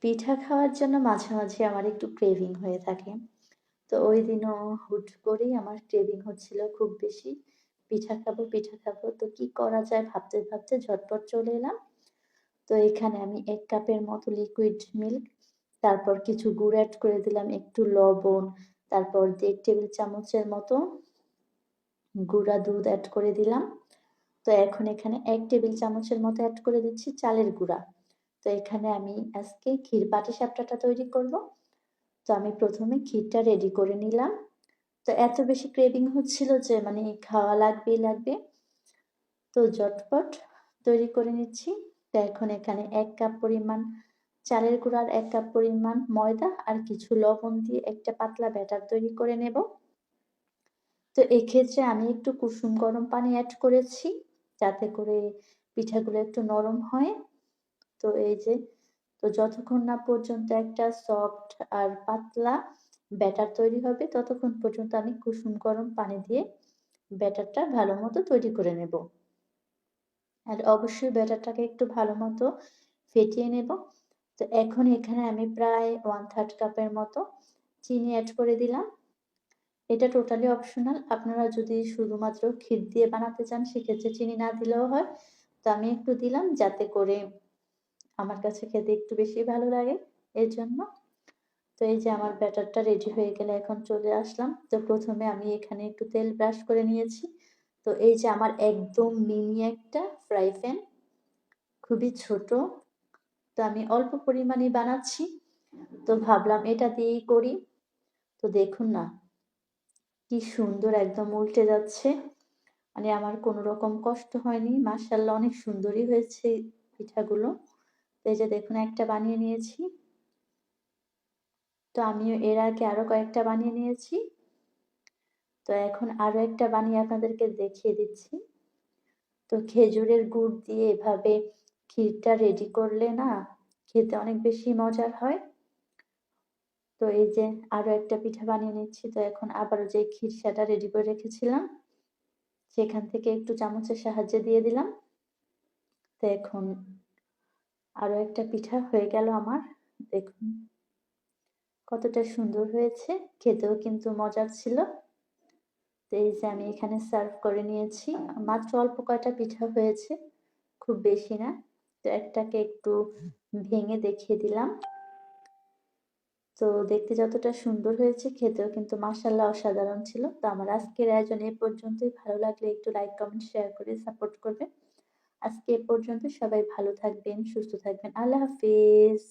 পিঠা খাওয়ার জন্য মাঝে, মাঝে আমার একটু ক্রেভিং হয়ে থাকে। তো ওইদিনও হুট করেই আমার ক্রেভিং হচ্ছিল খুব বেশি। পিঠা খাবো, পিঠা খাবো। তো কি করা যায় ভাবতে, ভাবতে ঝটপট চলে এলাম। তো এখানে আমি ১ কাপের মতো লিকুইড মিল্ক, তারপর কিছু গুড় এড করে দিলাম, একটু লবণ, তারপর ১.৫ টেবিল চামচের মতো গুঁড়া দুধ এড করে দিলাম। তো এখন এখানে ১ টেবিল চামচের মতো এড করে দিচ্ছি চালের গুঁড়া। তো এখানে আমি আজকে ক্ষীর পাটিসাপটাটা তৈরি করব। তো আমি ১ম এ ক্ষীরটা রেডি করে নিলাম। তো এত বেশি ক্রেভিং হচ্ছিল যে মানে খাওয়া লাগবেই লাগবে। তো ঝটপট তৈরি করে নিচ্ছি। তো এখন এখানে ১ কাপ পরিমাণ চালের গুঁড়া আর ১ কাপ পরিমাণ ময়দা আর কিছু লবণ দিয়ে একটা পাতলা ব্যাটার তৈরি করে নেব। তো এক্ষেত্রে আমি একটু কুসুম গরম পানি এড করেছি, যাতে করে পিঠাগুলো একটু নরম হয়। তো এই যে, তো যতক্ষণ না পর্যন্ত একটা সফট আর পাতলা ব্যাটার তৈরি হবে, ততক্ষণ পর্যন্ত আমি কুসুম গরম পানি দিয়ে ব্যাটারটা ভালোমতো তৈরি করে নেব। আর অবশ্যই ব্যাটারটাকে একটু ভালোমতো ফেটিয়ে নেব। তো এখন এখানে আমি প্রায় 1/3 কাপের মতো চিনি এড করে দিলাম। এটা টোটালি অপশনাল। আপনারা যদি শুধুমাত্র ক্ষীর দিয়ে বানাতে চান সেক্ষেত্রে চিনি না দিলেও হয়। তো আমি একটু দিলাম যাতে করে আমার কাছে খেতে একটু বেশি ভালো লাগে এজন্য। তো এই যে আমার ব্যাটারটা রেডি হয়ে গেলে এখন চলে আসলাম। তো ১ম এ আমি এখানে একটু তেল ব্রাশ করে নিয়েছি। তো এই যে আমার একদম মিনি একটা ফ্রাই প্যান, খুবই ছোট। তো আমি অল্প পরিমাণেই বানাচ্ছি। তো ভাবলাম এটা দিয়েই করি। তো দেখুন না, কি সুন্দর একদম উল্টে যাচ্ছে। মানে আমার কোনো রকম কষ্ট হয়নি। মাশাআল্লাহ অনেক সুন্দরই হয়েছে পিঠাগুলো। তো এই যে দেখুন একটা বানিয়ে নিয়েছি। তো আমিও এর আগে আরো কয়েকটা বানিয়ে নিয়েছি। তো এখন আরো একটা বানিয়ে আপনাদেরকে দেখিয়ে দিচ্ছি। তো খেজুরের গুড় দিয়ে এভাবে ক্ষীরটা রেডি করলে না খেতে অনেক বেশি মজার হয়। তো এই যে আরো একটা পিঠা বানিয়ে নিচ্ছি। তো এখন আবারও যে ক্ষীরসাটা রেডি করে রেখেছিলাম সেখান থেকে একটু চামচের সাহায্যে দিয়ে দিলাম। তো এখন আরো একটা পিঠা হয়ে গেল আমার। দেখুন কতটা সুন্দর হয়েছে, খেতেও কিন্তু মজার ছিল। তো এই যে আমি এখানে সার্ভ করে নিয়েছি। মাত্র অল্প কয়টা পিঠা হয়েছে, খুব বেশি না। তো একটাকে একটু ভেঙে দেখিয়ে দিলাম। তো দেখতে যতটা সুন্দর হয়েছে খেতেও কিন্তু মাশাআল্লাহ অসাধারণ ছিল। তো আমার আজকের আয়োজন এ পর্যন্তই। ভালো লাগলে একটু লাইক, কমেন্ট, শেয়ার করে সাপোর্ট করবেন। আজকে এ পর্যন্ত। সবাই ভালো থাকবেন, সুস্থ থাকবেন। আল্লাহ হাফেজ।